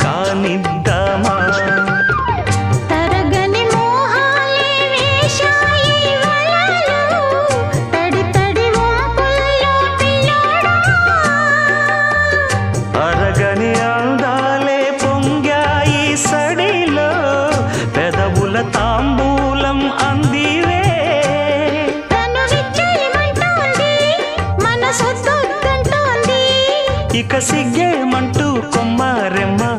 కానిద్దామా తరగని మోహాలే వేశాయి వలలో తడి తడి వంపుల్లో పిల్లోడా అరగని అందాలే పొంగాయి సడిలో పెదవుల తాంబూలం అందివే తను విచ్చేయమంటోంది మనసొద్దంటోంది ఇక సిగ్గే